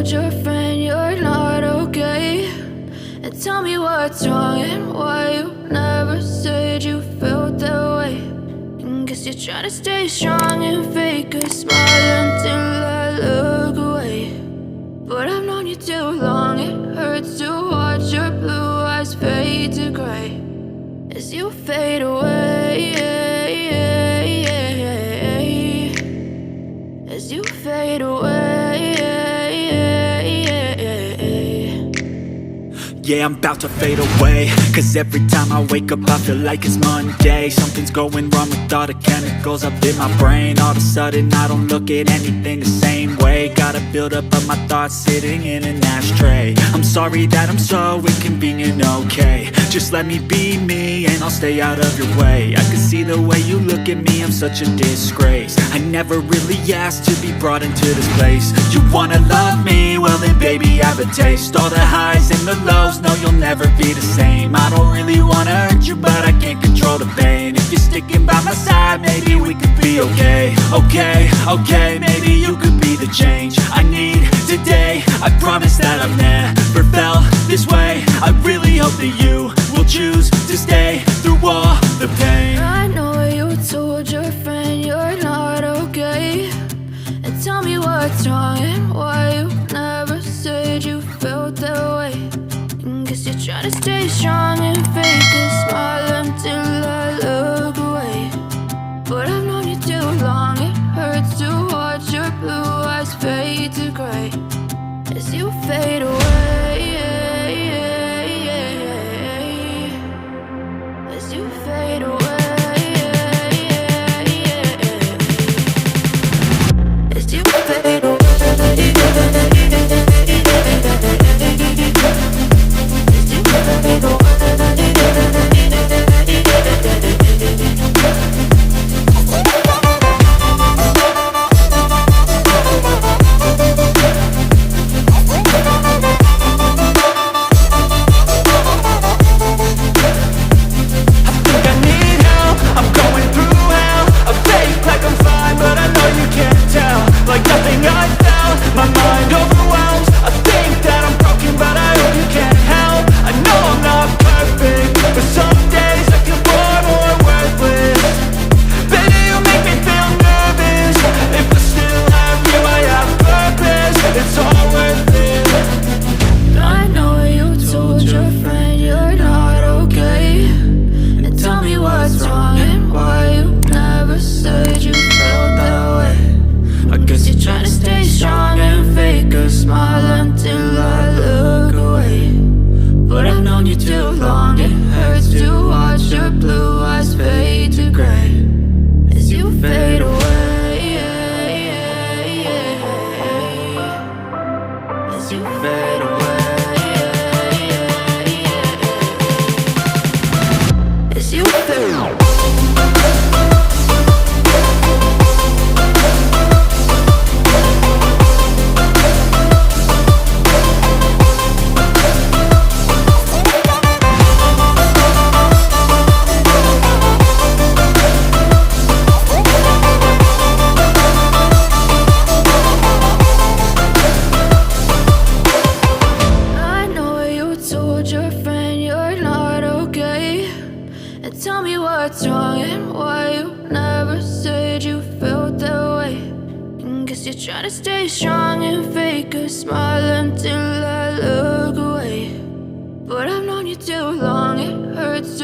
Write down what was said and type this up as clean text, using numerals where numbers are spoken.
told your friend you're not okay? And tell me what's wrong and why you never said you felt that way. And guess you're trying to stay strong and fake a smile until I look away. But I've known you too long, it hurts to watch your blue eyes fade to gray as you fade away, as you fade away. Yeah, I'm about to fade away, cause every time I wake up I feel like it's Monday. Something's going wrong with all the chemicals up in my brain. All of a sudden I don't look at anything the same way. Got a buildup of my thoughts sitting in an ashtray. I'm sorry that I'm so inconvenient, okay? Just let me be me and I'll stay out of your way. I can see the way you look at me, I'm such a disgrace. I never really asked to be brought into this place. You wanna love me? Well then baby have a taste. All the highs and the lows, no you'll never be the same. I don't really wanna hurt you but I can't control the pain. If you're sticking by my side maybe we could be okay. Okay, maybe you could be the change I need today. I promise that I've never felt this way. I really hope that you will choose to stay through all the pain. I know you told your friend you're not okay. And tell me what's wrong and why you never said you felt that way. And guess you're trying to stay strong and fake a smile until I look away. But I've known you too long, it hurts to watch your blue eyes fade to gray as you fade away, as you fade away, as you fade away. Tell me what's wrong and why you never said you felt that way. And guess you're trying to stay strong and fake a smile until I look away. But I've known you too long, it hurts to